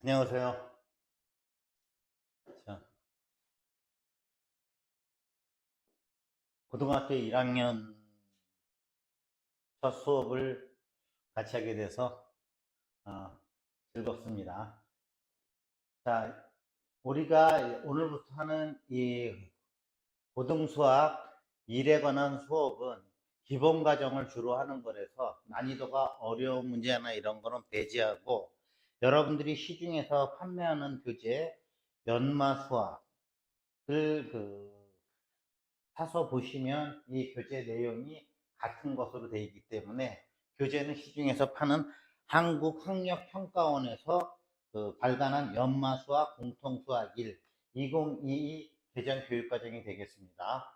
안녕하세요. 자, 고등학교 1학년 첫 수업을 같이 하게 돼서 어, 즐겁습니다. 자, 우리가 오늘부터 하는 이 고등수학 1에 관한 수업은 기본 과정을 주로 하는 거라서 난이도가 어려운 문제나 이런 거는 배제하고 여러분들이 시중에서 판매하는 교재 연마 수학을 사서 보시면 이 교재 내용이 같은 것으로 되어 있기 때문에 교재는 시중에서 파는 한국학력평가원에서 발간한 연마수학 공통수학 1 2022 개정 교육과정이 되겠습니다.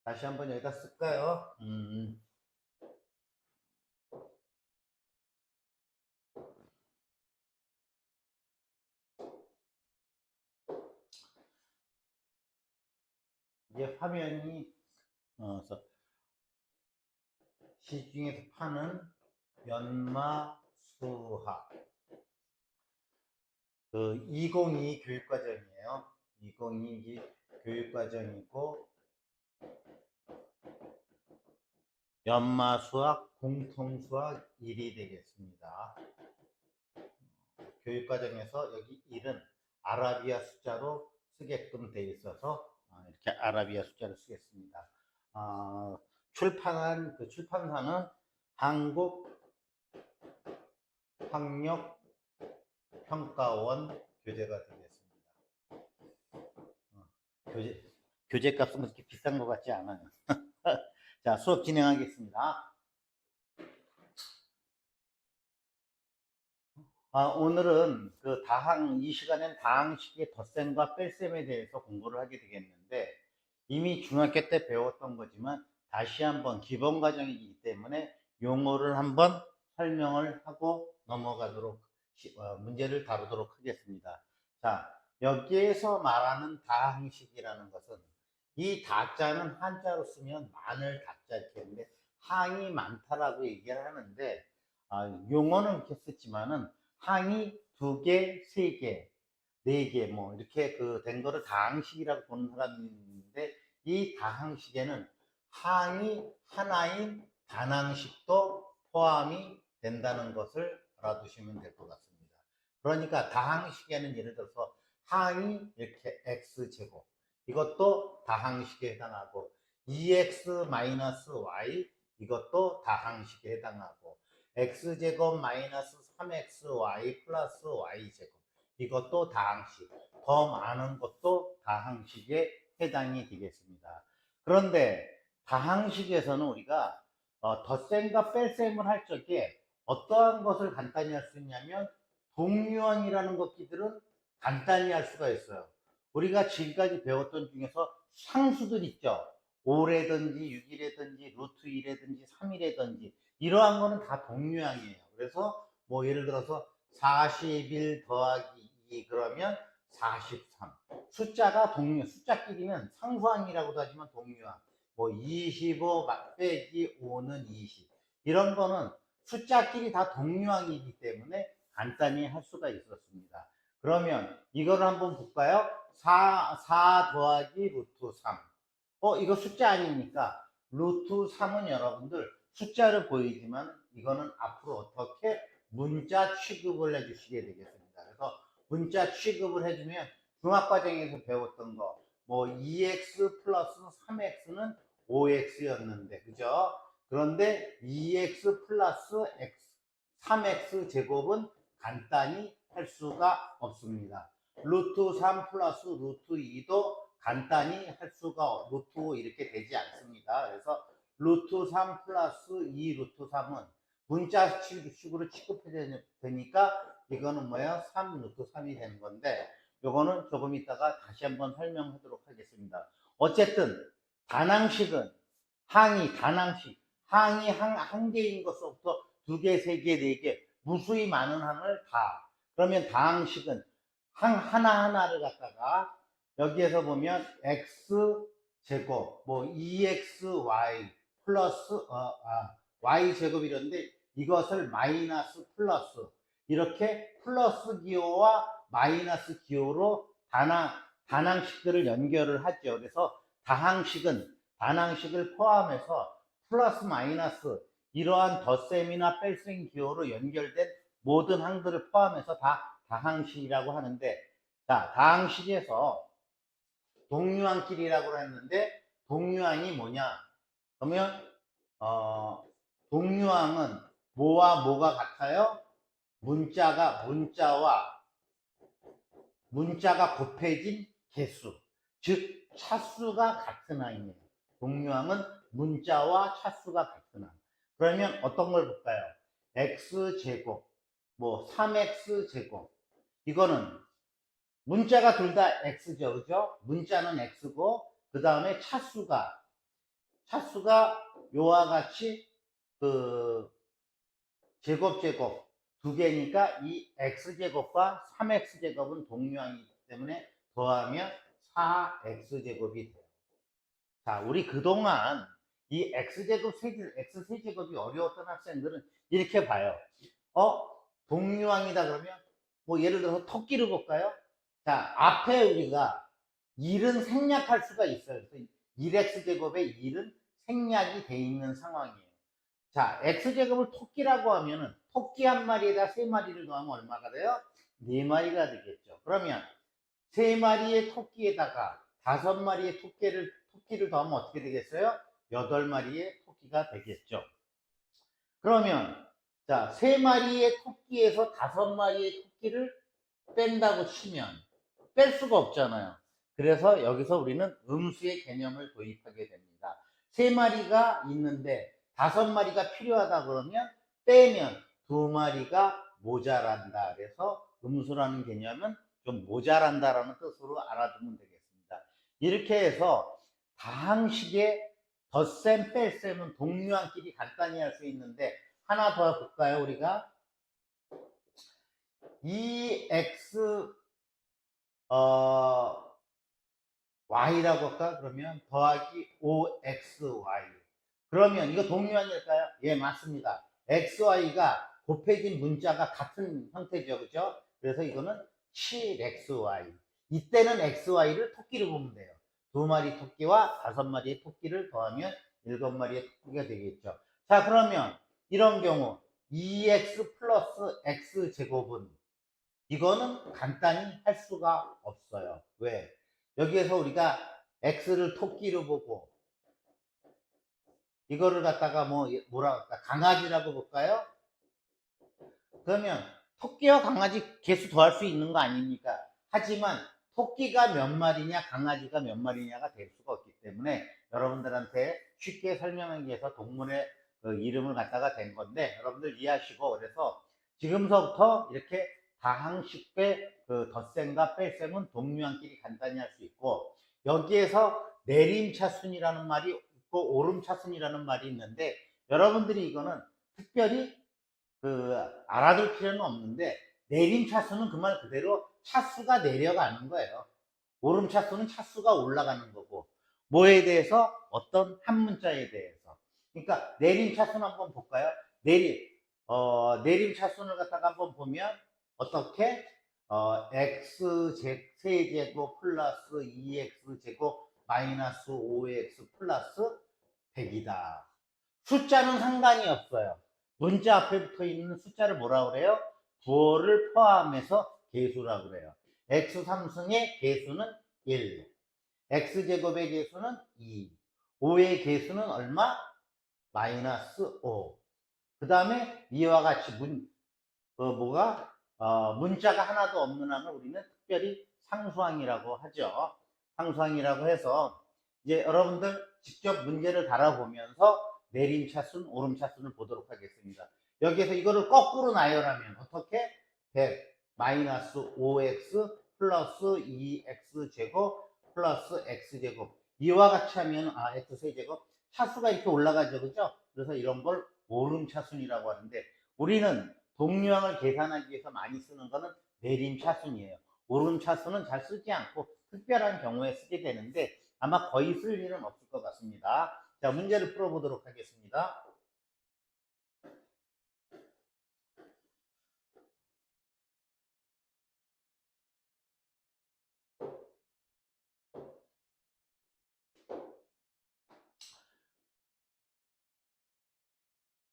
다시 한번 여기다 쓸까요? 이게 화면이 시중에서 파는 연마수학 2022 교육과정이에요. 2022 교육과정이고 연마수학 공통수학 1이 되겠습니다. 교육과정에서 여기 1은 아라비아 숫자로 쓰게끔 되어 있어서 이렇게 아라비아 숫자로 쓰겠습니다. 출판한 출판사는 한국학력평가원 교재가 되겠습니다. 교재 값은 그렇게 비싼 것 같지 않아요. 자, 수업 진행하겠습니다. 오늘은 이 시간엔 다항식의 덧셈과 뺄셈에 대해서 공부를 하게 되겠는데, 이미 중학교 때 배웠던 거지만 다시 한번 기본 과정이기 때문에 용어를 한번 설명을 하고 넘어가도록 문제를 다루도록 하겠습니다. 자, 여기에서 말하는 다항식이라는 것은 이 다자는 한자로 쓰면 많을 다자 이렇게 했는데 항이 많다라고 얘기를 하는데 용어는 이렇게 썼지만은 항이 2개, 3개, 4개 뭐 이렇게 된 거를 다항식이라고 보는 사람이 있는데 이 다항식에는 항이 하나인 단항식도 포함이 된다는 것을 알아두시면 될 것 같습니다. 그러니까 다항식에는 예를 들어서 항이 이렇게 x제곱 이것도 다항식에 해당하고 2x-y 이것도 다항식에 해당하고 x제곱 마이너스 3xy 플러스 y제곱 이것도 다항식, 더 많은 것도 다항식에 해당이 되겠습니다. 그런데 다항식에서는 우리가 덧셈과 뺄셈을 할 적에 어떠한 것을 간단히 할 수 있냐면 동류항이라는 것들은 간단히 할 수가 있어요. 우리가 지금까지 배웠던 중에서 상수들 있죠. 5라든지 6이라든지 루트 2라든지 3이라든지 이러한 거는 다 동류항이에요. 그래서 뭐 예를 들어서 41 더하기 2 그러면 43 숫자가 숫자끼리는 상수항이라고도 하지만 동류항 뭐 25 빼기 5는 20 이런 거는 숫자끼리 다 동류항이기 때문에 간단히 할 수가 있었습니다. 그러면 이거를 한번 볼까요? 4 더하기 루트 3 이거 숫자 아닙니까? 루트 3은 여러분들 숫자를 보이지만 이거는 앞으로 어떻게 문자 취급을 해주시게 되겠습니다. 그래서 문자 취급을 해주면 중학과정에서 배웠던 거, 뭐 2x 플러스 3x는 5x였는데, 그죠? 그런데 2x 플러스 3x 제곱은 간단히 할 수가 없습니다. 루트 3 플러스 루트 2도 간단히 할 수가 루트 5 이렇게 되지 않습니다. 그래서 루트 3 플러스 2 루트 3은 문자식으로 취급해야 되니까 이거는 뭐야? 3 루트 3이 되는 건데 요거는 조금 이따가 다시 한번 설명하도록 하겠습니다. 어쨌든 단항식은 단항식 항이 한 개인 것부터 2개, 3개, 4개 무수히 많은 항을 그러면 다항식은 항 하나하나를 갖다가 여기에서 보면 x 제곱 뭐 2xy 플러스 y 제곱 이런데 이것을 마이너스 플러스 이렇게 플러스 기호와 마이너스 기호로 단항식들을 연결을 하죠. 그래서 단항식을 포함해서 플러스 마이너스 이러한 덧셈이나 뺄셈 기호로 연결된 모든 항들을 포함해서 다 다항식이라고 하는데, 자, 다항식에서 동류항끼리라고 했는데 동류항이 뭐냐? 그러면 동류항은 뭐와 뭐가 같아요? 문자가 곱해진 개수, 즉 차수가 같은 항이에요. 동류항은 문자와 차수가 같은 항. 그러면 어떤 걸 볼까요? x제곱, 뭐 3x제곱. 이거는 문자가 둘 다 x죠, 그죠? 문자는 x고, 그 다음에 차수가 요와 같이 그 제곱 두 개니까 이 x제곱과 3x제곱은 동류항이기 때문에 더하면 4x제곱이 돼요. 자, 우리 그동안 이 x세제곱이 어려웠던 학생들은 이렇게 봐요. 동류항이다 그러면 뭐 예를 들어서 토끼를 볼까요? 자, 앞에 우리가 1은 생략할 수가 있어요. 그래서 1x제곱에 1은 생략이 돼 있는 상황이에요. 자, x제곱을 토끼라고 하면은 토끼 한 마리에다 세 마리를 더하면 얼마가 돼요? 네 마리가 되겠죠. 그러면 세 마리의 토끼에다가 다섯 마리의 토끼를 더하면 어떻게 되겠어요? 8마리의 토끼가 되겠죠. 그러면 자, 세 마리의 토끼에서 다섯 마리의 토끼를 뺀다고 치면 뺄 수가 없잖아요. 그래서 여기서 우리는 음수의 개념을 도입하게 됩니다. 세 마리가 있는데 다섯 마리가 필요하다 그러면 빼면 두 마리가 모자란다. 그래서 음수라는 개념은 좀 모자란다라는 뜻으로 알아두면 되겠습니다. 이렇게 해서 다항식의 덧셈, 뺄셈은 동류항끼리 간단히 할 수 있는데 하나 더 볼까요? 우리가 2x y라고 할까? 그러면 더하기 5xy. 그러면 이거 동류항일까요? 예, 맞습니다. xy가 곱해진 문자가 같은 형태죠. 그죠? 그래서 이거는 7xy. 이때는 xy를 토끼로 보면 돼요. 두 마리 토끼와 다섯 마리의 토끼를 더하면 7마리의 토끼가 되겠죠. 자, 그러면 이런 경우 2x 플러스 x제곱은 이거는 간단히 할 수가 없어요. 왜? 여기에서 우리가 x를 토끼로 보고 이거를 갖다가 뭐라 할까? 강아지라고 볼까요? 그러면 토끼와 강아지 개수 더할 수 있는 거 아닙니까? 하지만 토끼가 몇 마리냐 강아지가 몇 마리냐가 될 수가 없기 때문에 여러분들한테 쉽게 설명하기 위해서 동물의 이름을 갖다가 된 건데 여러분들 이해하시고, 그래서 지금서부터 이렇게 다항식의 덧셈과 뺄셈은 동류항끼리 간단히 할 수 있고, 여기에서 내림차순이라는 말이 있고 오름차순이라는 말이 있는데 여러분들이 이거는 특별히 알아둘 필요는 없는데, 내림차수는 그 말 그대로 차수가 내려가는 거예요. 오름차수는 차수가 올라가는 거고, 뭐에 대해서? 어떤 한 문자에 대해서. 그러니까 내림차수는 한번 볼까요? 내림차수를 갖다가 한번 보면 어떻게? x 세제곱 플러스 2x제곱 마이너스 5x 플러스 100이다. 숫자는 상관이 없어요. 문자 앞에 붙어 있는 숫자를 뭐라고 그래요? 부호를 포함해서 개수라고 그래요. x3승의 개수는 1, x제곱의 개수는 2, 5의 개수는 얼마? 마이너스 5. 그 다음에 이와 같이 문자가 하나도 없는 항을 우리는 특별히 상수항이라고 하죠. 상수항이라고 해서 이제 여러분들 직접 문제를 달아보면서 내림차순, 오름차순을 보도록 하겠습니다. 여기에서 이거를 거꾸로 나열하면 어떻게? 100 마이너스 5x 플러스 2x제곱 플러스 x제곱. 이와 같이 하면 x세제곱. 차수가 이렇게 올라가죠. 그죠? 그래서 이런 걸 오름차순이라고 하는데, 우리는 동류항을 계산하기 위해서 많이 쓰는 거는 내림차순이에요. 오름차순은 잘 쓰지 않고 특별한 경우에 쓰게 되는데 아마 거의 쓸 일은 없을 것 같습니다. 자, 문제를 풀어보도록 하겠습니다.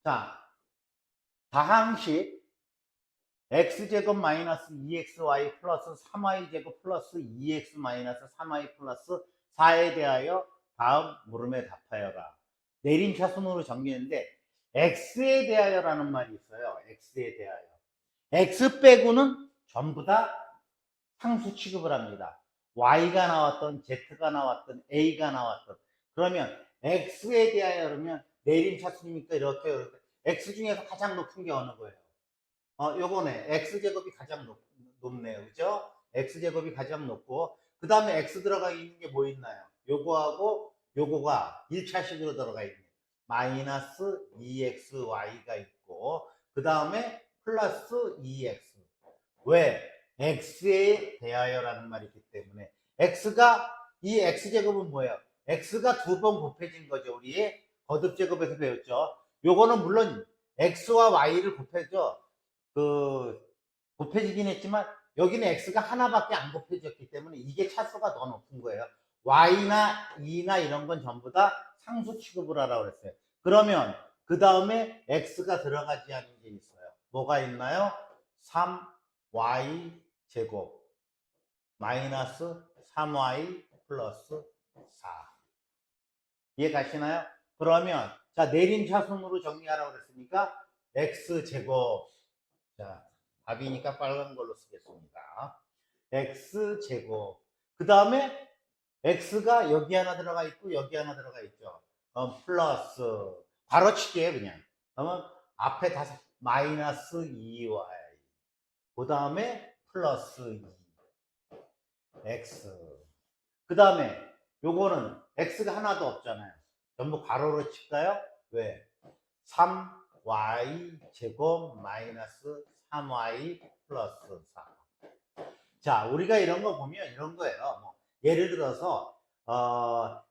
자, 다항식 x제곱 마이너스 2xy 플러스 3y제곱 플러스 2x 마이너스 3y 플러스 4에 대하여 다음 물음에 답하여라. 내림차순으로 정리했는데 x에 대하여라는 말이 있어요. x에 대하여. x 빼고는 전부 다 상수 취급을 합니다. y가 나왔던 z가 나왔던 a가 나왔던. 그러면 x에 대하여 그러면 내림차순이니까 이렇게 x 중에서 가장 높은 게 어느 거예요? 요거네. x제곱이 가장 높네요. 그죠? x제곱이 가장 높고, 그 다음에 x 들어가 있는 게 뭐 있나요? 요거하고 요거가 1차식으로 들어가 있네. 마이너스 2xy가 있고, 그 다음에 플러스 2x. 왜? x에 대하여라는 말이 있기 때문에. x가, 이 x제곱은 뭐예요? x가 두 번 곱해진 거죠. 우리의 거듭제곱에서 배웠죠. 요거는 물론 x와 y를 곱해줘. 곱해지긴 했지만 여기는 x가 하나밖에 안 곱해졌기 때문에 이게 차수가 더 높은 거예요. y나 2나 이런 건 전부 다 상수 취급을 하라고 그랬어요. 그러면 그 다음에 x가 들어가지 않은 게 있어요. 뭐가 있나요? 3y 제곱 마이너스 3y 플러스 4. 이해 가시나요? 그러면 자 내림차순으로 정리하라고 그랬으니까 x 제곱, 자 답이니까 빨간 걸로 쓰겠습니다. x제곱. 그 다음에 x가 여기 하나 들어가 있고 여기 하나 들어가 있죠. 플러스 바로치기에 그냥. 그러면 앞에 다 마이너스 2y. 그 다음에 플러스 2 x. 그 다음에 요거는 x가 하나도 없잖아요. 전부 가로로 칠까요? 왜? 3y 제곱 마이너스 3y 플러스 4. 자, 우리가 이런 거 보면 이런 거예요. 뭐 예를 들어서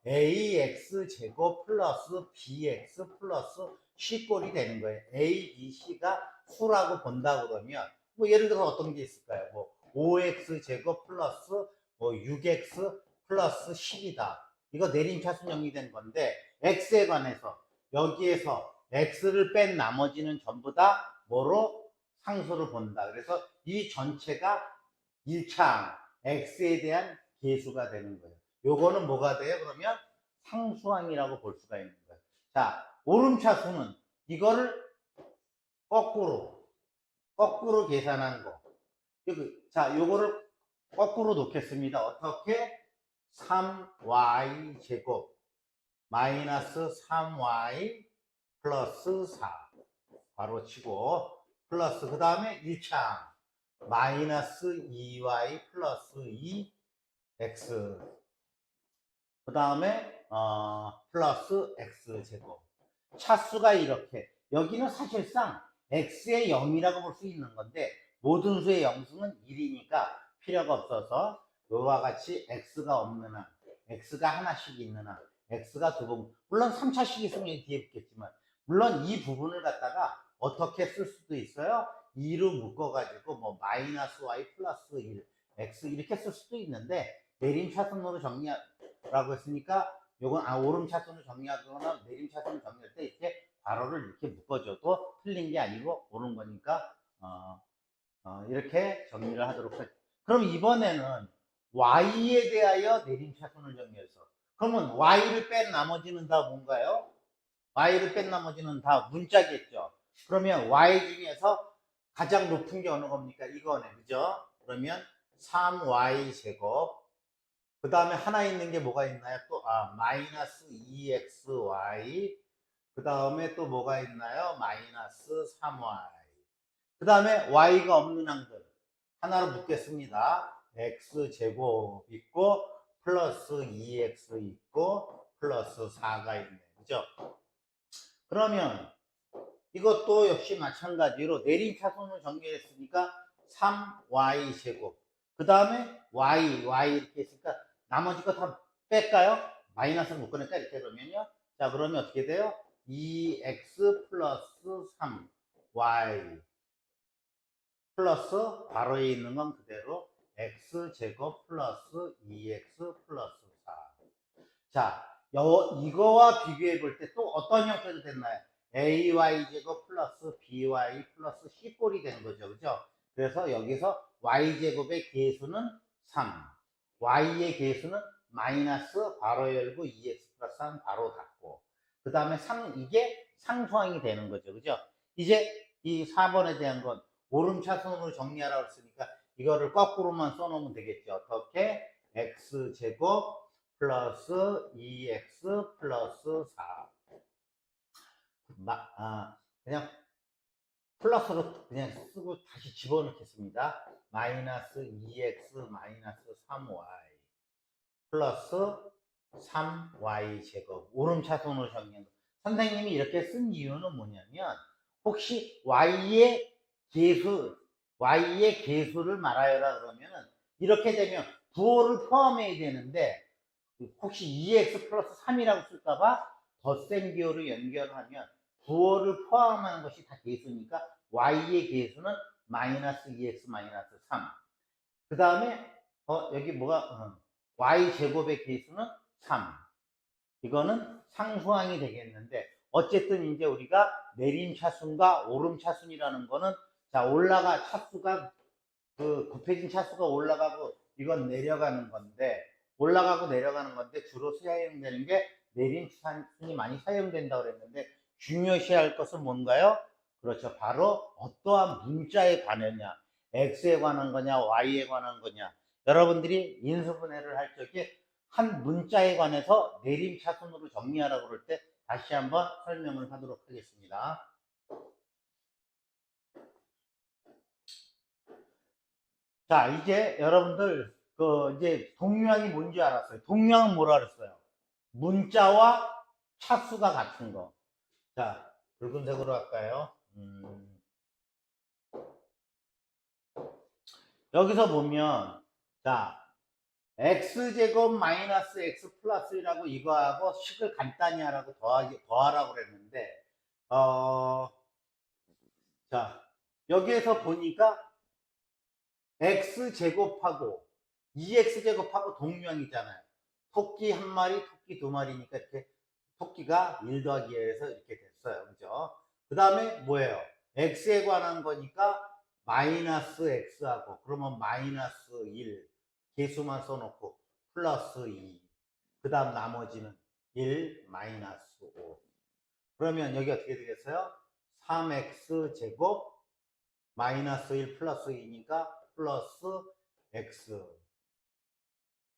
ax 제곱 플러스 bx 플러스 c꼴이 되는 거예요. a, b, c가 수라고 본다 그러면 뭐 예를 들어서 어떤 게 있을까요? 뭐 5x 제곱 플러스 뭐 6x 플러스 10이다. 이거 내림차순 정리된 건데 x에 관해서 여기에서 x를 뺀 나머지는 전부 다 뭐로 상수를 본다. 그래서 이 전체가 1차항 x에 대한 계수가 되는 거예요. 요거는 뭐가 돼요? 그러면 상수항이라고 볼 수가 있는 거예요. 자, 오름차수는 이거를 거꾸로 계산한 거. 자, 요거를 거꾸로 놓겠습니다. 어떻게? 3y 제곱 마이너스 3y 플러스 4 바로 치고 플러스 그 다음에 1차항 마이너스 2y 플러스 2x 그 다음에 플러스 x제곱. 차수가 이렇게, 여기는 사실상 x의 0이라고 볼 수 있는 건데 모든 수의 영승은 1이니까 필요가 없어서 이와 같이 x가 없는 한, x가 하나씩 있는 한, x가 두 번, 물론 3차식 있으면 뒤에 붙겠지만 물론 이 부분을 갖다가 어떻게 쓸 수도 있어요. 2로 묶어가지고 뭐 마이너스 y 플러스 1 x 이렇게 쓸 수도 있는데 내림차순으로 정리하라고 했으니까 요건 오름차순으로 정리하거나 내림차순으로 정리할 때 이렇게 괄호를 이렇게 묶어줘도 틀린 게 아니고 옳은 거니까 이렇게 정리를 하도록 하죠. 그럼 이번에는 y에 대하여 내림차순을 정리해서, 그러면 y를 뺀 나머지는 다 뭔가요? y를 뺀 나머지는 다 문자겠죠. 그러면 y 중에서 가장 높은 게 어느 겁니까? 이거네, 그죠? 그러면 3y 제곱, 그 다음에 하나 있는 게 뭐가 있나요? 또 마이너스 2xy, 그 다음에 또 뭐가 있나요? 마이너스 3y. 그 다음에 y가 없는 항들 하나로 묶겠습니다. x제곱 있고 플러스 2x 있고 플러스 4가 있네, 그죠? 그러면 이것도 역시 마찬가지로 내림차순을 정리했으니까 3y 제곱, 그 다음에 y 이렇게 있으니까 나머지 거 다 뺄까요? 마이너스를 묶으니까 이렇게 그러면요. 자, 그러면 어떻게 돼요? 2x 플러스 3y 플러스 괄호에 있는 건 그대로 x제곱 플러스 2x 플러스 4. 자, 이거와 비교해 볼 때 또 어떤 형태로 됐나요? ay 제곱 플러스 by 플러스 c꼴이 되는 거죠. 그죠? 그래서 여기서 y제곱의 계수는 3, y의 계수는 마이너스 괄호 열고 2x 플러스 3 괄호 닫고, 그 다음에 이게 상수항이 되는 거죠. 그죠? 이제 이 4번에 대한 건 오름차순으로 정리하라고 했으니까 이거를 거꾸로만 써놓으면 되겠죠. 어떻게? x제곱 플러스 2x 플러스 4. 그냥 플러스로 그냥 쓰고 다시 집어넣겠습니다. 마이너스 2x 마이너스 3y 플러스 3y 제곱. 오름차순으로 정리한 거. 선생님이 이렇게 쓴 이유는 뭐냐면, 혹시 y의 계수를 말하여라 그러면은 이렇게 되면 부호를 포함해야 되는데, 혹시 2x 플러스 3이라고 쓸까봐 덧셈 기호를 연결하면 부호를 포함하는 것이 다 계수니까 y의 계수는 마이너스 2x 마이너스 3. 그 다음에 여기 뭐가 y제곱의 계수는 3. 이거는 상수항이 되겠는데, 어쨌든 이제 우리가 내림차순과 오름차순이라는 거는, 자, 차수가 곱해진 차수가 올라가고 이건 내려가는 건데, 올라가고 내려가는 건데 주로 사용되는 게 내림차순이 많이 사용된다고 그랬는데, 중요시할 것은 뭔가요? 그렇죠. 바로 어떠한 문자에 관하냐, x에 관한 거냐 y에 관한 거냐. 여러분들이 인수분해를 할 적에 한 문자에 관해서 내림차순으로 정리하라고 그럴 때 다시 한번 설명을 하도록 하겠습니다. 자, 이제 여러분들 이제 동류항이 뭔지 알았어요. 동류항은 뭐라 그랬어요? 문자와 차수가 같은 거. 자, 붉은색으로 할까요? 여기서 보면, 자, x제곱 마이너스 x 플러스 1하고 이거하고 식을 간단히 하라고 더하라고 그랬는데, 자, 여기에서 보니까 x제곱하고 2x제곱하고 동류항이잖아요. 토끼 한 마리, 토끼 두 마리니까 이렇게 토끼가 1 더하기 2에서 이렇게 됐어요. 그죠? 그 다음에 뭐예요? x에 관한 거니까 마이너스 x하고, 그러면 마이너스 1 개수만 써놓고 플러스 2, 그 다음 나머지는 1 마이너스 5. 그러면 여기 어떻게 되겠어요? 3x 제곱 마이너스 1 플러스 2니까 플러스 x,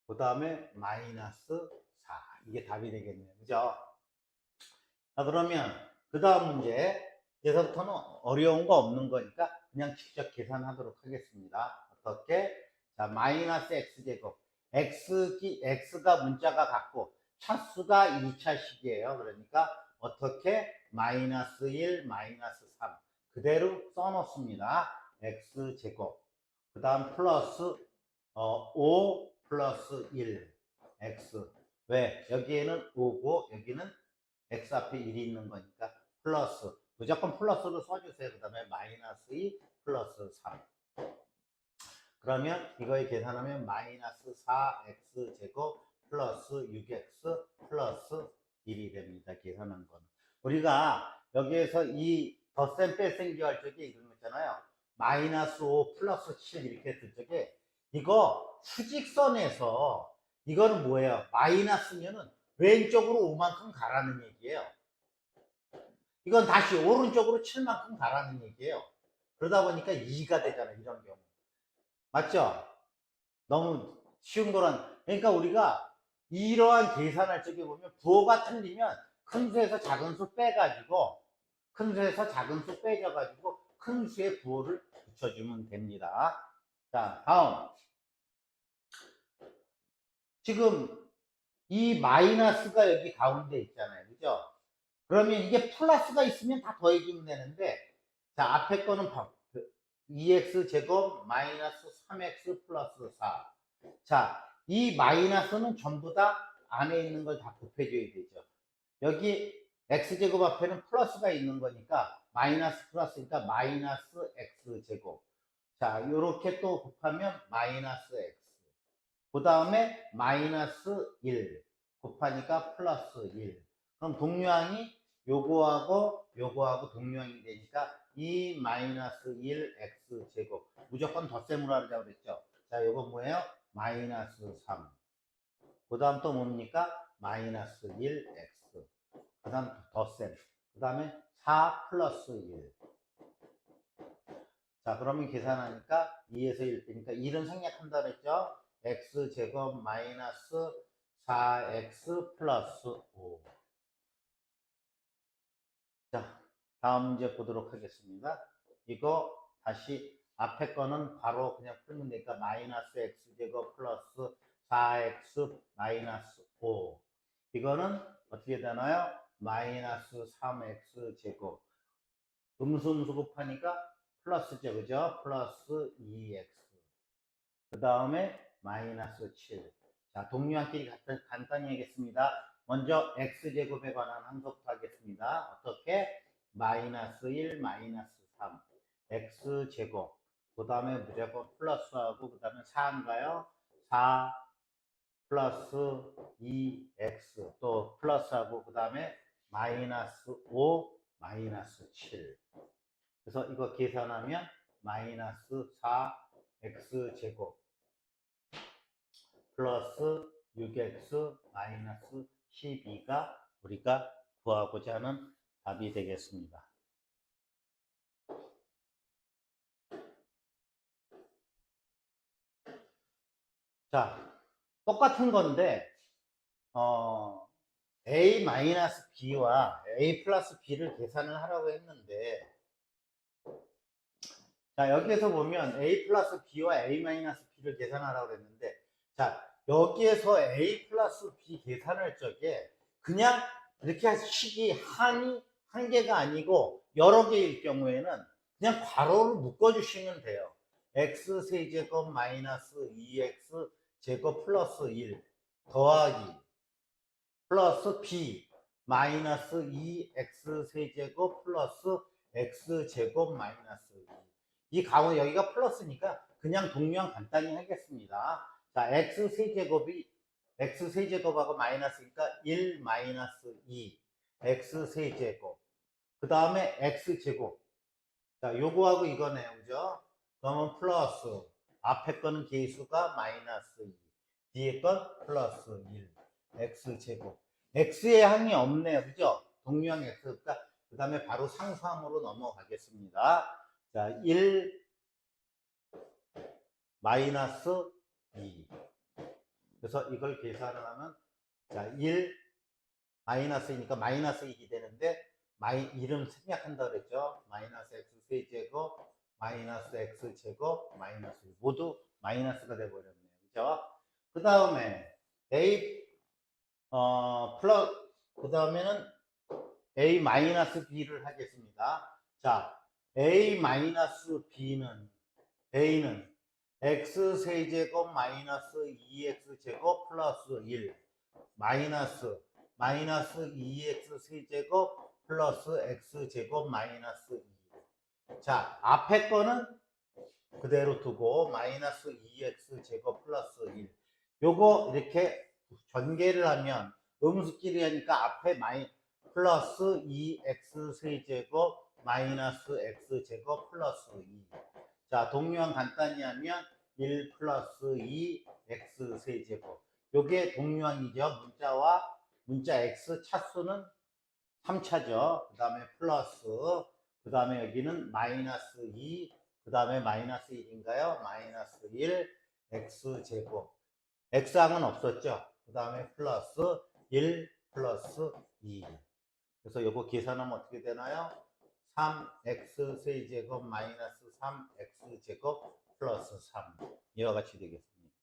그 다음에 마이너스 4. 이게 답이 되겠네요. 그죠? 자, 그러면 그 다음 문제, 여기서부터는 어려운 거 없는 거니까 그냥 직접 계산하도록 하겠습니다. 어떻게? 자, 마이너스 x제곱. x가 문자가 같고 차수가 2차식이에요. 그러니까 어떻게? 마이너스 1, 마이너스 3. 그대로 써놓습니다. x제곱. 그 다음 플러스 5 플러스 1 x. 왜? 여기에는 5고 여기는 x 앞에 1이 있는 거니까 플러스, 무조건 플러스로 써주세요. 그 다음에 마이너스 2 플러스 3. 그러면 이거에 계산하면 마이너스 4x 제곱 플러스 6x 플러스 1이 됩니다. 계산한 건. 우리가 여기에서 이 덧셈 뺄셈 기할 적에 이런 거 있잖아요. 마이너스 5 플러스 7 이렇게 했을 적에, 이거 수직선에서 이거는 뭐예요? 마이너스면은 왼쪽으로 5만큼 가라는 얘기예요. 이건 다시 오른쪽으로 7만큼 가라는 얘기예요. 그러다 보니까 2가 되잖아요. 이런 경우. 맞죠? 너무 쉬운 거란. 그러니까 우리가 이러한 계산할 적에 보면 부호가 틀리면 큰 수에서 작은 수 빼가지고, 큰 수에서 작은 수 빼져가지고 큰 수의 부호를 붙여주면 됩니다. 자, 다음. 지금 이 마이너스가 여기 가운데 있잖아요. 그죠? 그러면 이게 플러스가 있으면 다 더해주면 되는데, 자, 앞에 거는 2x 제곱 마이너스 3x 플러스 4. 자, 이 마이너스는 전부 다 안에 있는 걸 다 곱해줘야 되죠. 여기 x제곱 앞에는 플러스가 있는 거니까 마이너스 플러스니까 마이너스 x제곱. 자, 요렇게 또 곱하면 마이너스 x. 그 다음에 마이너스 1 곱하니까 플러스 1. 그럼 동류항이 요거하고 동류항이 되니까 2 마이너스 1 x 제곱. 무조건 덧셈으로 하자고 그랬죠. 자, 요거 뭐예요? 마이너스 3. 그 다음 또 뭡니까? 마이너스 1x. 그 다음 덧셈. 그 다음에 4 플러스 1. 자, 그러면 계산하니까 2에서 1 빼니까 1은 생략한다 그랬죠? x제곱 마이너스 4x 플러스 5. 자, 다음 문제 보도록 하겠습니다. 이거 다시 앞에 거는 바로 그냥 풀면 되니까 마이너스 x제곱 플러스 4x 마이너스 5. 이거는 어떻게 되나요? 마이너스 3x제곱. 음수 곱하니까 플러스죠, 그죠? 플러스 2x. 그 다음에 마이너스 7. 자, 동류항끼리 간단히 하겠습니다. 먼저 x제곱에 관한 함수부터 하겠습니다. 어떻게? 마이너스 1, 마이너스 3. x제곱. 그 다음에 무조건 플러스하고 그 다음에 4인가요? 4 플러스 2x 또 플러스하고 그 다음에 마이너스 5, 마이너스 7. 그래서 이거 계산하면 마이너스 4x제곱 플러스 6x 마이너스 12가 우리가 구하고자 하는 답이 되겠습니다. 자, 똑같은 건데 a 마이너스 b와 a 플러스 b를 계산을 하라고 했는데 자, 여기에서 보면 a 플러스 b와 a 마이너스 b를 계산하라고 했는데 자, 여기에서 a 플러스 b 계산할 적에 그냥 이렇게 식이 한 개가 아니고 여러 개일 경우에는 그냥 괄호를 묶어주시면 돼요. x 세제곱 마이너스 2x 제곱 플러스 1 더하기 플러스 b 마이너스 2x 세제곱 플러스 x제곱 마이너스 2. 이 가운데 여기가 플러스니까 그냥 동류항 간단히 하겠습니다. 자, x 세제곱하고 마이너스니까 1 마이너스 2 x 세제곱. 그 다음에 x제곱. 자, 요거하고 이거네요, 그죠? 그러면 플러스 앞에 거는 개수가 마이너스 2 뒤에 건 플러스 1 x제곱. x의 항이 없네요, 그죠? 동류항 x가. 그 다음에 바로 상수항으로 넘어가겠습니다. 자, 1 마이너스 2. 그래서 이걸 계산을 하면 자, 1 마이너스이니까 마이너스 1이 되는데 이름 생략한다 그랬죠? 마이너스 x 세제곱 마이너스 x 제곱 마이너스 1. 모두 마이너스가 돼 버렸네요. 그죠? 그 다음에 a 그 다음에는 a 마이너스 b를 하겠습니다. 자, a 마이너스 b는 a는 x 세제곱 마이너스 2x 제곱 플러스 1 마이너스 2x 세제곱 플러스 x 제곱 마이너스 2. 자, 앞에 거는 그대로 두고 마이너스 2x 제곱 플러스 1. 요거 이렇게 전개를 하면 음수끼리 하니까 앞에 플러스 2x 세제곱 마이너스 x 제곱 플러스 2. 자, 동류항 간단히 하면 1 플러스 2 x 세제곱. 요게 동류항이죠. 문자 x 차수는 3차죠. 그 다음에 플러스, 그 다음에 여기는 마이너스 2, 그 다음에 마이너스 1인가요? 마이너스 1 x 제곱. x항은 없었죠. 그 다음에 플러스 1 플러스 2. 그래서 요거 계산하면 어떻게 되나요? 3x 세제곱 마이너스 3x 제곱 플러스 3 이와 같이 되겠습니다.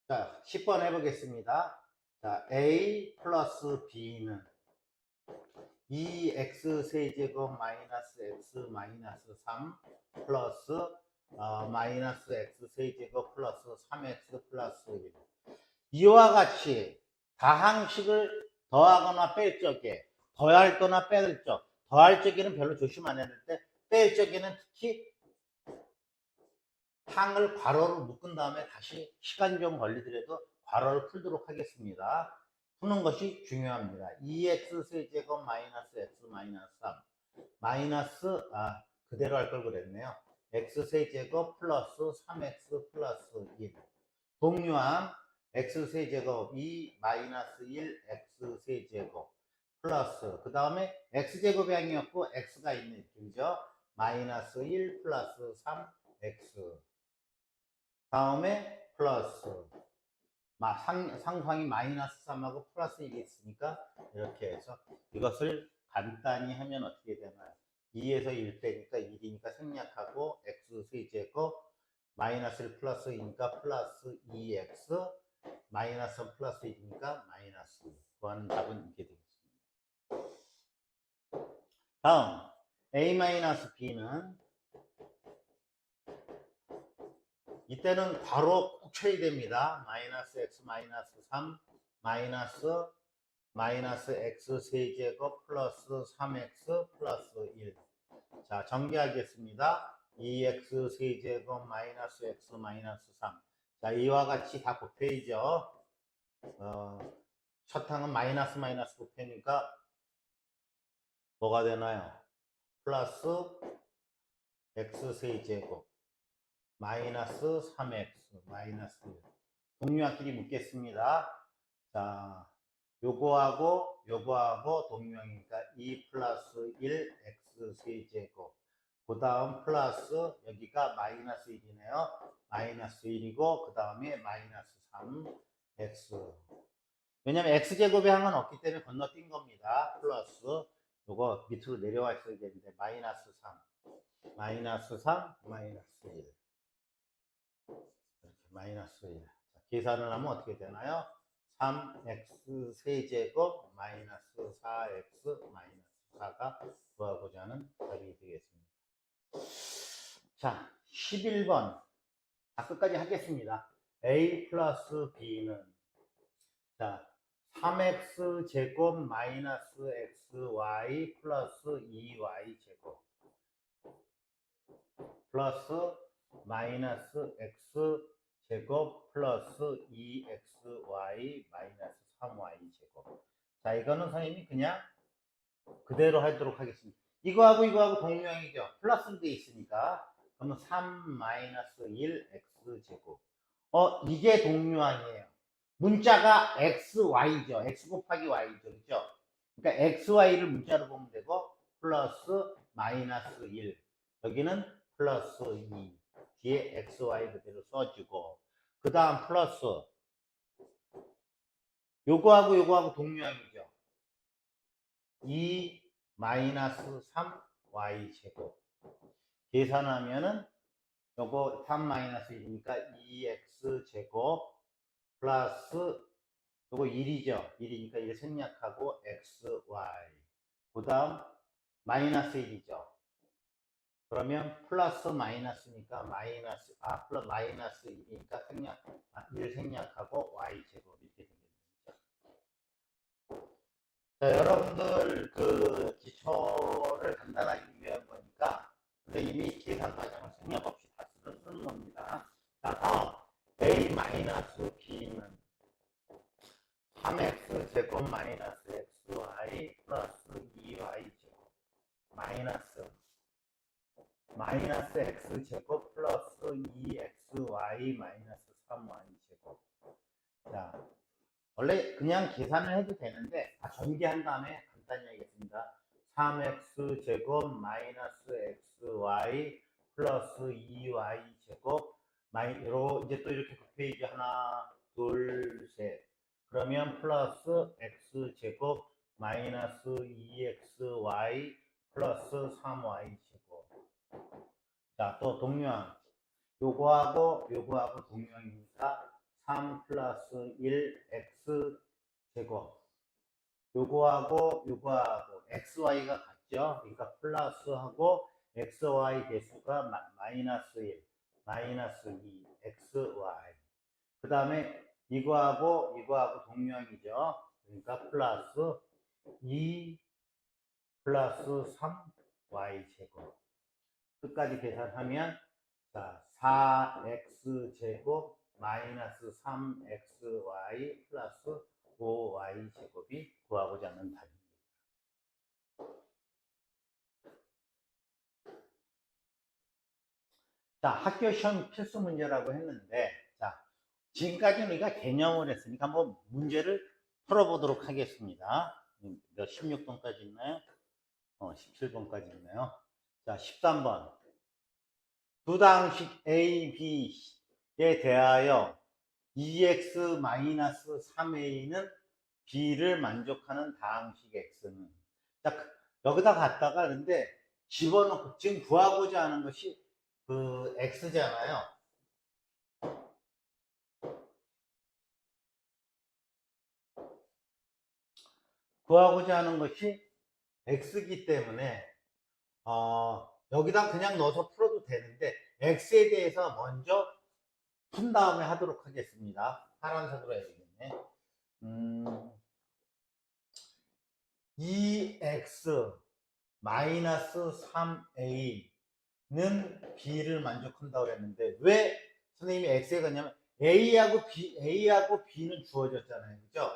자, 10번 해보겠습니다. 자, a 플러스 b는 2x 세제곱 마이너스 x 마이너스 3 플러스 마이너스 x 세제곱 플러스 3x 플러스 1. 이와 같이 다항식을 더하거나 뺄 적에 더할 거나 뺄 적, 더할 적에는 별로 조심 안 해야 되는데 뺄 적에는 특히 항을 괄호를 묶은 다음에 다시 시간이 좀 걸리더라도 괄호를 풀도록 하겠습니다. 푸는 것이 중요합니다. 2x 세제곱 마이너스 x 마이너스 3 마이너스 그대로 할 걸 그랬네요. x 세제곱 플러스 3x 플러스 1 동류항 x 세제곱 2 마이너스 1 x 세제곱 플러스 그 다음에 x제곱이 아니었고 x가 있는 그죠? 마이너스 1 플러스 3x 다음에 플러스 상상이 마이너스 3하고 플러스 1이 있으니까 이렇게 해서 이것을 간단히 하면 어떻게 되나요? 2에서 1 빼니까 1이니까 생략하고 x 세제곱 마이너스 1 플러스 2니까 플러스 2x 마이너스 1 플러스 1이니까 마이너스 2 구하는 답은 이게 되겠습니다. 다음 a-b는 이때는 괄호 꼭 쳐야 됩니다. 마이너스 x 마이너스 3 마이너스 x 세제곱 플러스 3x 플러스 1. 자, 전개하겠습니다. 2x 세제곱 마이너스 x 마이너스 3. 자, 이와 같이 다 곱해야죠. 첫 항은 마이너스 곱해니까 뭐가 되나요? 플러스 x 세제곱 마이너스 3x 마이너스 1. 동류항끼리 묶겠습니다. 자, 요거하고 동류항이니까 2 플러스 1 x 세제곱 그 다음 플러스 여기가 마이너스 1이네요. 마이너스 1이고 그 다음에 마이너스 3x 왜냐면 x제곱의 항은 없기 때문에 건너뛴 겁니다. 플러스 요거 밑으로 내려와 있어야 되는데 마이너스 3 마이너스 3 마이너스 1 이렇게 마이너스 1 자, 계산을 하면 어떻게 되나요? 3x 세제곱 마이너스 4x 마이너스 4가 구하고자 하는 답이 되겠습니다. 자, 11번 끝까지 하겠습니다. a 플러스 b는 자 3x 제곱 마이너스 xy 플러스 2y 제곱 플러스 마이너스 x 제곱 플러스 2xy 마이너스 3y 제곱. 자, 이거는 선생님이 그냥 그대로 하도록 하겠습니다. 이거하고 동류항이죠. 플러스 돼 있으니까. 그러면 3 마이너스 1 x 제곱. 이게 동류항이에요. 문자가 xy죠. x 곱하기 y죠. 그죠? 그러니까 xy를 문자로 보면 되고 플러스 마이너스 1. 여기는 플러스 2. 뒤에 xy 그대로 써주고 그 다음 플러스 요거하고 동류항이죠. 2 마이너스 3y 제곱 계산하면은 요거 3 마이너스 1이니까 2x 제곱 플러스 요거 1이죠. 1이니까 1 생략하고 xy 그 다음 마이너스 1이죠. 그러면 플러스 마이너스니까 마이너스 플러스 마이너스 1이니까 생략 1 생략하고 y 제곱 이렇게 되겠죠. 자, 여러분들 그 기초를 간단하게 위한 거니까 이미 계산 과정을 생략 없이 다 쓰는 겁니다. 자, 다음 a 마이너스 b는 3x 제곱 마이너스 xy 플러스 2y 제곱 마이너스 x 제곱 플러스 2xy 마이너스 3y 제곱. 자, 원래 그냥 계산을 해도 되는데 전개한 다음에 간단히 하겠습니다. 3x 제곱 마이너스 xy 플러스 2y 제곱 이제 또 이렇게 곱해야지. 하나 둘 셋 그러면 플러스 x 제곱 마이너스 2xy 플러스 3y 제곱. 자, 또 동류항 요거하고 동류항이니까 3 플러스 1 x 제곱 요거하고 xy가 같죠. 그러니까 플러스하고 xy 개수가 마이너스 1 마이너스 2 xy 그 다음에 이거하고 동류항이죠. 그러니까 플러스 2 플러스 3y 제곱 끝까지 계산하면 자 4x 제곱 마이너스 3xy 플러스 5y 제곱이 구하고자 하는 답입니다. 자, 학교 시험 필수 문제라고 했는데, 자, 지금까지는 우리가 개념을 했으니까 한번 문제를 풀어보도록 하겠습니다. 몇 16번까지 있나요? 17번까지 있나요? 자, 13번. 두 다항식 A, B에 대하여 2x-3a는 b를 만족하는 다항식 x는. 자, 여기다 갖다가 근데 집어넣고 지금 구하고자 하는 것이 그 x잖아요. 구하고자 하는 것이 x이기 때문에 여기다 그냥 넣어서 풀어도 되는데 x에 대해서 먼저 푼 다음에 하도록 하겠습니다. 파란색으로 해야 되겠네. 2x 마이너스 3a는 b를 만족한다고 그랬는데 왜 선생님이 x에 갔냐면 a하고 b는 주어졌잖아요. 그죠?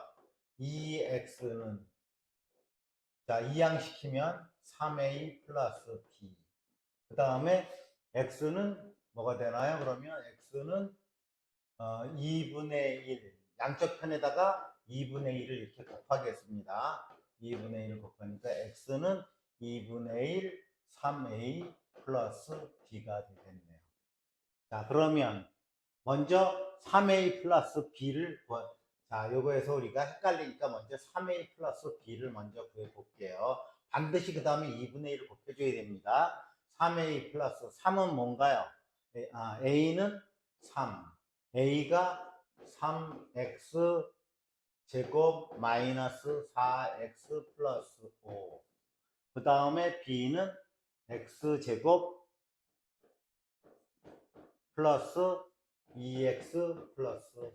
2x는 자, 이항시키면 3a 플러스 b. 그 다음에 x는 뭐가 되나요? 그러면 x는 2분의 1. 양쪽 편에다가 2분의 1을 이렇게 곱하겠습니다. 2분의 1을 곱하니까 x는 2분의 1, 3a 플러스 b가 되겠네요. 자, 그러면 먼저 3a 플러스 b를 자, 요거에서 우리가 헷갈리니까 먼저 3a 플러스 b를 먼저 구해볼게요. 반드시 그 다음에 2분의 1을 곱해줘야 됩니다. 3a 플러스 3은 뭔가요? a는 3. a가 3x 제곱 마이너스 4x 플러스 5. 그 다음에 b는 x 제곱 플러스 2x 플러스 3.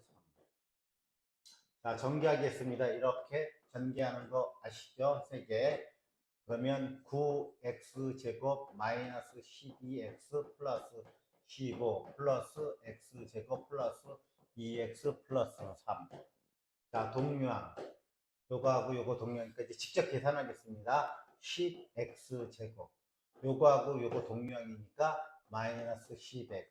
자, 전개하겠습니다. 이렇게 전개하는 거 아시죠? 3개. 그러면 9x 제곱 마이너스 12x 플러스 15 플러스 x 제곱 플러스 2x 플러스 3. 자, 동류항. 요거하고 요거 동류항이니까 이제 직접 계산하겠습니다. 10x 제곱. 요거하고 요거 동류항이니까 마이너스 10x.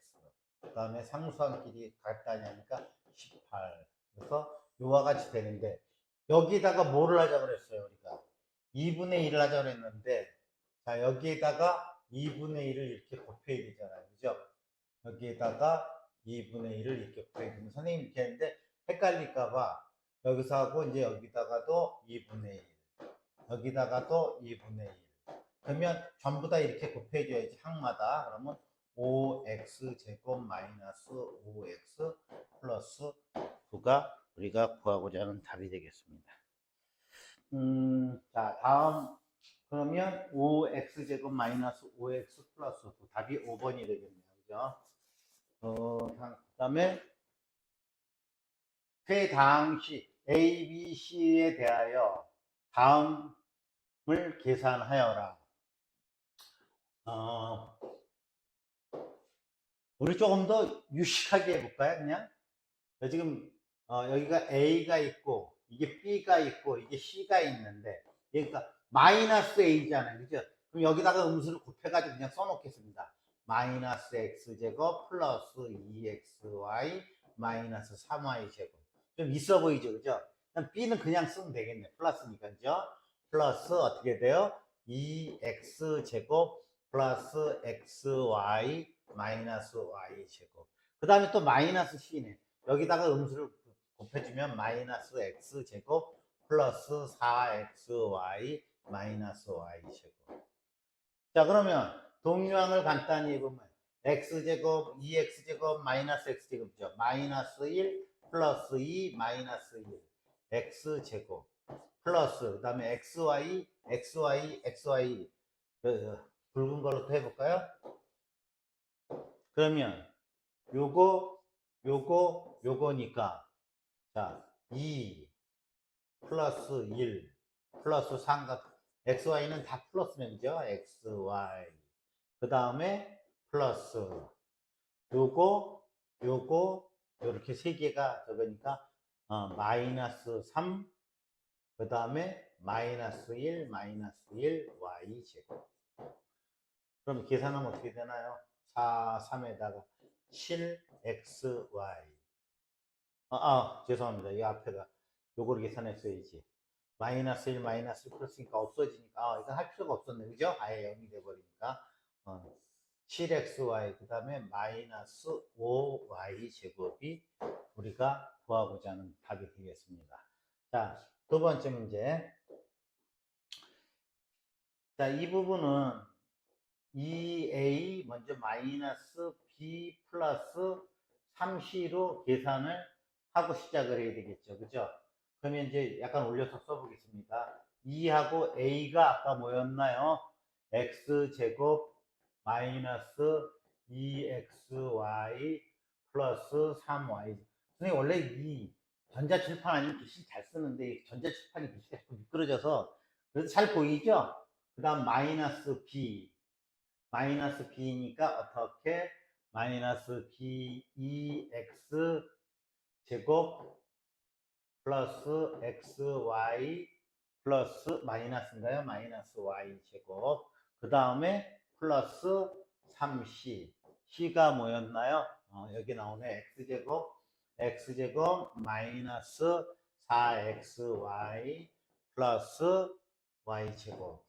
그 다음에 상수항끼리 같다냐니까 18. 그래서 요와 같이 되는데 여기다가 뭐를 하자 그랬어요 우리가 2분의 1을 하자 그랬는데 자 여기에다가 2분의 1을 이렇게 곱해야 되잖아요. 그죠? 여기에다가 2분의 1을 이렇게 곱해야 되면 선생님 이렇게 했는데 헷갈릴까봐 여기서 하고 이제 여기다가도 2분의 1 여기다가도 2분의 1 그러면 전부 다 이렇게 곱해줘야지 항마다. 그러면 5x 제곱 마이너스 5x 플러스 9가 우리가 구하고자 하는 답이 되겠습니다. 자, 다음 그러면 5x제곱 마이너스 5x 플러스 9 답이 5번이 되겠네요. 그죠? 그 다음에 세당식 A, B, C에 대하여 다음을 계산하여라. 우리 조금 더 유식하게 해볼까요? 그냥 지금 여기가 A가 있고 이게 B가 있고 이게 C가 있는데 그러니까 마이너스 A잖아요. 그죠? 그럼 여기다가 음수를 곱해가지고 그냥 써놓겠습니다. 마이너스 X제곱 플러스 2XY 마이너스 3Y 제곱. 좀 있어 보이죠? 그죠? 그럼 B는 그냥 쓰면 되겠네. 플러스니까. 그죠? 플러스 어떻게 돼요? 2X제곱 플러스 XY 마이너스 Y 제곱. 그 다음에 또 마이너스 C네. 여기다가 음수를 곱해주면 마이너스 x제곱 플러스 4xy 마이너스 y제곱. 자, 그러면 동류항을 간단히 보면 x제곱 2x제곱 마이너스 x제곱이죠. 마이너스 1 플러스 2 마이너스 1 x제곱 플러스 그 다음에 xy 붉은 걸로 또 해볼까요? 그러면 요거니까 자 2 플러스 1 플러스 3가 xy는 다 플러스면 그죠? xy 그 다음에 플러스 요거 요렇게 세 개가 저거니까 마이너스 3, 그 다음에 마이너스 1, 마이너스 1, y제곱. 그럼 계산하면 어떻게 되나요? 4, 3에다가 7xy. 죄송합니다. 이 앞에가 요걸 계산했어야지. 마이너스 1, 마이너스 1 플러스니까 없어지니까, 이건 할 필요가 없었네. 그죠? 아예 0이 돼버리니까. 7xy, 그 다음에 마이너스 5y 제곱이 우리가 구하고자 하는 답이 되겠습니다. 자, 두 번째 문제. 자, 이 부분은 2a 먼저 마이너스 b 플러스 3c로 계산을 하고 시작을 해야 되겠죠. 그죠? 그러면 이제 약간 올려서 써보겠습니다. 2하고 a가 아까 뭐였나요? x제곱 마이너스 2xy 플러스 3y. 선생님 원래 이 전자칠판 아니면 글씨 잘 쓰는데 전자칠판이 글씨가 자꾸 미끄러져서 그래도 잘 보이죠? 그 다음 마이너스 b 마이너스 b니까 어떻게 마이너스 b2x 제곱 플러스 xy 플러스 마이너스인가요? 마이너스 y 제곱. 그 다음에 플러스 3c. c가 뭐였나요? 여기 나오네. x제곱 마이너스 4xy 플러스 y제곱.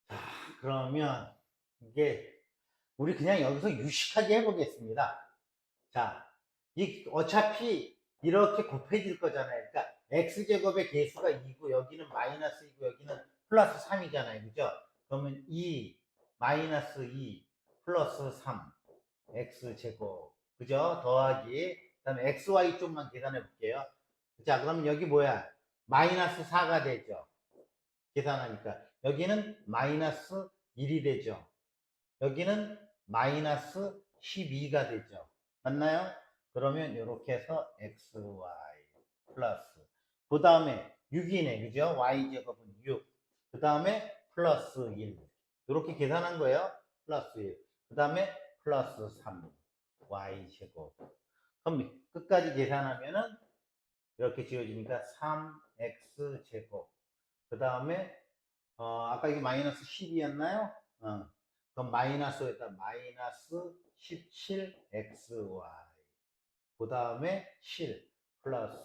자, 그러면 이게 우리 그냥 여기서 유식하게 해보겠습니다. 자, 어차피 이렇게 곱해질 거잖아요. 그러니까 x제곱의 개수가 2고 여기는 마이너스 2고 여기는 플러스 3이잖아요. 그죠? 그러면 2 마이너스 2 플러스 3 x제곱. 그죠? 더하기 그 다음에 xy 쪽만 계산해 볼게요. 자, 그러면 여기 뭐야? 마이너스 4가 되죠. 계산하니까 여기는 마이너스 1이 되죠. 여기는 마이너스 12가 되죠. 맞나요? 그러면 이렇게 해서 xy 플러스 그 다음에 6이네. 그죠? y제곱은 6. 그 다음에 플러스 1. 이렇게 계산한 거예요. 플러스 1. 그 다음에 플러스 3 y제곱. 그럼 끝까지 계산하면은 이렇게 지워지니까 3x제곱. 그 다음에 아까 이게 마이너스 10이었나요? 그럼 마이너스에다 마이너스 17xy. 그 다음에 7 플러스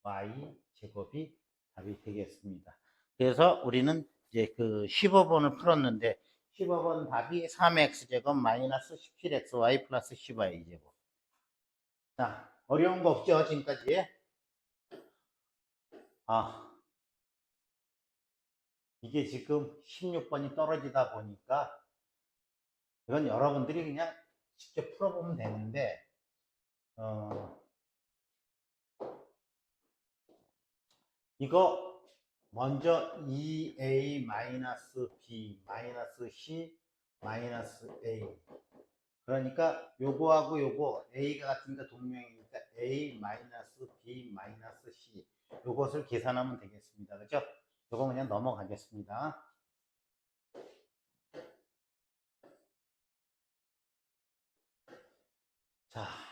10y 제곱이 답이 되겠습니다. 그래서 우리는 이제 그 15번을 풀었는데 15번 답이 3x제곱 마이너스 17xy 플러스 10y 제곱. 자, 어려운 거 없죠? 지금까지? 이게 지금 16번이 떨어지다 보니까 이건 여러분들이 그냥 직접 풀어보면 되는데 이거 먼저 2a 마이너스 b 마이너스 c 마이너스 a. 그러니까 요거하고 요거 a가 같으니까 동명이니까 a 마이너스 b 마이너스 c 요것을 계산하면 되겠습니다. 그죠? 요거 그냥 넘어가겠습니다. 자,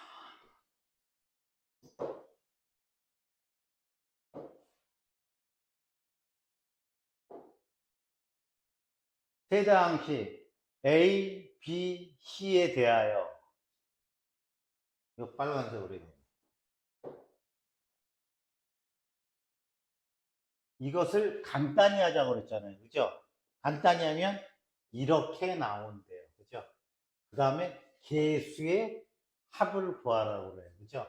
세자항식 A, B, C에 대하여 이거 빨간색으로 해야 됩니다. 이것을 간단히 하자고 그랬잖아요. 그죠? 간단히 하면 이렇게 나온대요. 그죠? 그 다음에 개수의 합을 구하라고 그래요. 그죠?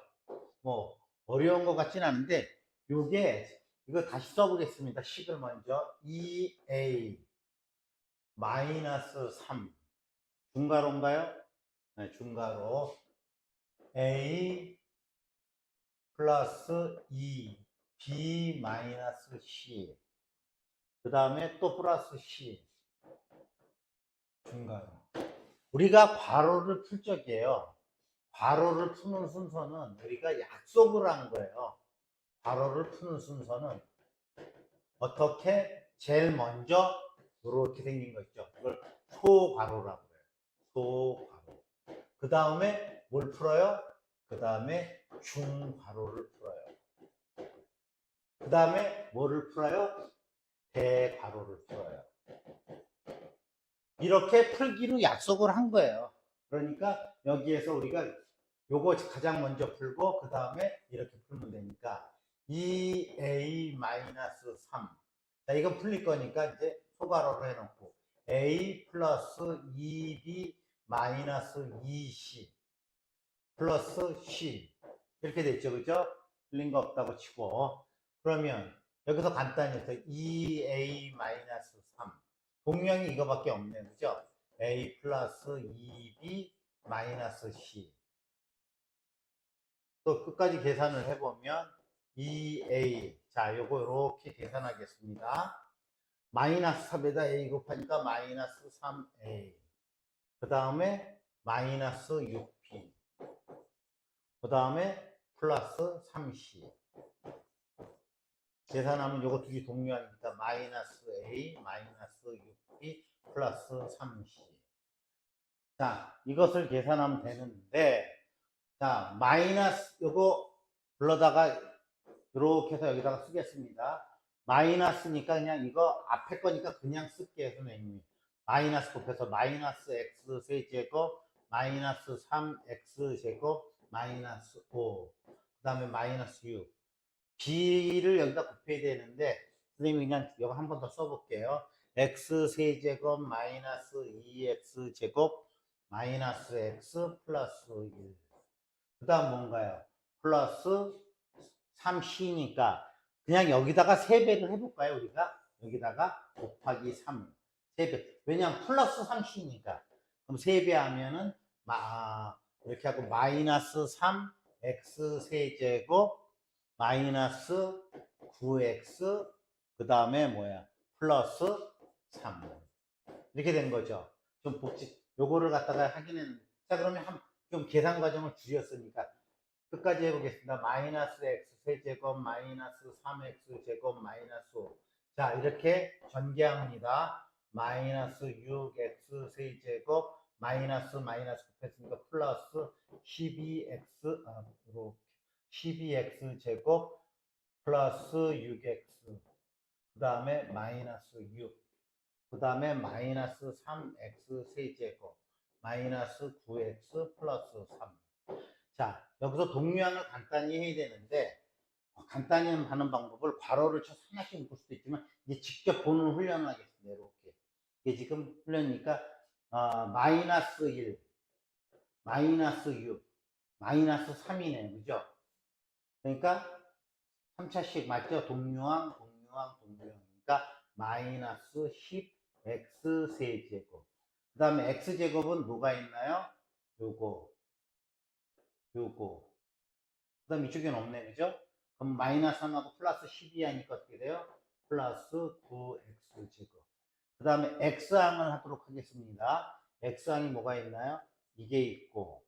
뭐 어려운 것 같진 않은데 요게 이거 다시 써보겠습니다. 식을 먼저 2a 마이너스 3 중괄호인가요? 네, 중괄호 a 플러스 2 b 마이너스 c 그 다음에 또 플러스 c 중괄호. 우리가 괄호를 풀 적이에요. 괄호를 푸는 순서는 우리가 약속을 한 거예요. 괄호를 푸는 순서는 어떻게 제일 먼저 이렇게 생긴 거 있죠. 그걸 소괄호라고 해요. 소괄호. 그 다음에 뭘 풀어요? 그 다음에 중괄호를 풀어요. 그 다음에 뭐를 풀어요? 대괄호를 풀어요. 이렇게 풀기로 약속을 한 거예요. 그러니까 여기에서 우리가 요거 가장 먼저 풀고 그 다음에 이렇게 풀면 되니까 2a-3. 자, 이거 풀릴 거니까 이제 소괄호로 해놓고 a 플러스 2b 마이너스 2c 플러스 c 이렇게 됐죠, 그죠? 틀린 거 없다고 치고. 그러면 여기서 간단히 해서 2a-3 동량이 이거밖에 없네, 그죠? a 플러스 2b 마이너스 c 또 끝까지 계산을 해보면 2a 자 요거 이렇게 계산하겠습니다. 마이너스 3에다 a 곱하니까 마이너스 3a 그 다음에 마이너스 6b 그 다음에 플러스 3c 계산하면 요거 두 개 동료하니까 마이너스 a 마이너스 6b 플러스 3c 자 이것을 계산하면 되는데 자 마이너스 요거 불러다가 이렇게 해서 여기다가 쓰겠습니다. 마이너스니까 그냥 이거 앞에 거니까 그냥 쓸게요, 선생님이. 마이너스 곱해서 마이너스 x 세제곱 마이너스 3x 제곱 마이너스 5 그 다음에 마이너스 6 b를 여기다 곱해야 되는데 선생님이 그냥 이거 한 번 더 써볼게요. x 세제곱 마이너스 2x 제곱 마이너스 x 플러스 1 그 다음 뭔가요? 플러스 3c니까 그냥 여기다가 3배를 해볼까요? 우리가 여기다가 곱하기 3 3배 왜냐면 플러스 3c니까 그럼 3배 하면은 이렇게 하고 마이너스 3x 세제곱 마이너스 9x 그 다음에 뭐야 플러스 3 이렇게 된 거죠. 좀 요거를 갖다가 하긴 했는데 자 그러면 좀 계산 과정을 줄였으니까 끝까지 해보겠습니다. 마이너스 x 세제곱 마이너스 3x 제곱 마이너스 5. 자 이렇게 전개합니다. 마이너스 6x 세제곱 마이너스 마이너스 곱했으니까 플러스 12x 이렇게 12x 제곱 플러스 6x 그 다음에 마이너스 6 그 다음에 마이너스 3x 세제곱 마이너스 9x 플러스 3 자, 여기서 동류항을 간단히 해야 되는데 간단히 하는 방법을 괄호를 쳐서 하나씩 묶을 수도 있지만 이제 직접 보는 훈련을 하겠습니다. 이렇게 이게 지금 훈련이니까 마이너스 1, 마이너스 6, 마이너스 3이네요. 그죠? 그러니까 3차씩 맞죠? 동류항, 동류항, 동류항. 그러니까 마이너스 10 x 세제곱. 그 다음에 x제곱은 뭐가 있나요? 요거. 그 다음 이쪽엔 없네, 그죠? 그럼 마이너스 3하고 플러스 12 하니까 어떻게 돼요? 플러스 9x 제곱. 그 다음에 x항을 하도록 하겠습니다. x항이 뭐가 있나요? 이게 있고,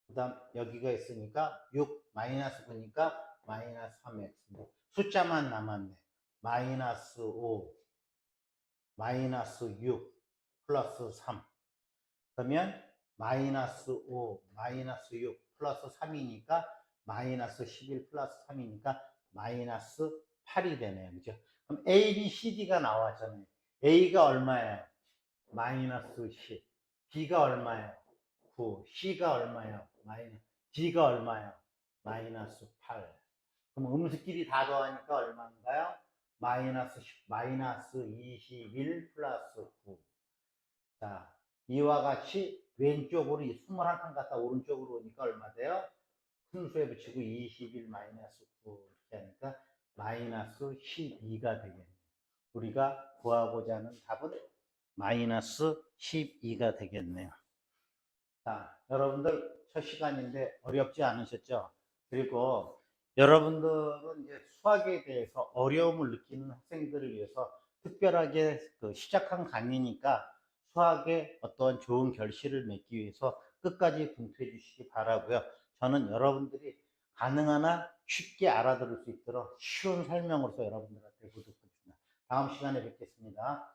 그 다음 여기가 있으니까 6 마이너스 9니까 마이너스 3x. 숫자만 남았네. 마이너스 5, 마이너스 6, 플러스 3. 그러면 마이너스 5, 마이너스 6, 플러스 3이니까 마이너스 11 플러스 3이니까 마이너스 8이 되네요. 그죠? 그럼 A, B, C, D가 나왔잖아요. A가 얼마예요? 마이너스 10. B가 얼마예요? 9. C가 얼마예요? D가 얼마예요? 마이너스 8. 그럼 음수끼리 다 더하니까 얼마인가요? 마이너스 10, 마이너스 21 플러스 9. 자, 이와 같이 왼쪽으로 21칸 갔다 오른쪽으로 오니까 얼마 돼요? 큰 수에 붙이고 21 마이너스 9 이렇게 하니까 마이너스 12가 되겠네요. 우리가 구하고자 하는 답은 마이너스 12가 되겠네요. 자, 여러분들 첫 시간인데 어렵지 않으셨죠? 그리고 여러분들은 이제 수학에 대해서 어려움을 느끼는 학생들을 위해서 특별하게 시작한 강의니까 수학에 어떤 좋은 결실을 맺기 위해서 끝까지 분투해 주시기 바라고요. 저는 여러분들이 가능한 한 쉽게 알아들을 수 있도록 쉬운 설명으로서 여러분들한테 보도록 하겠습니다. 다음 시간에 뵙겠습니다.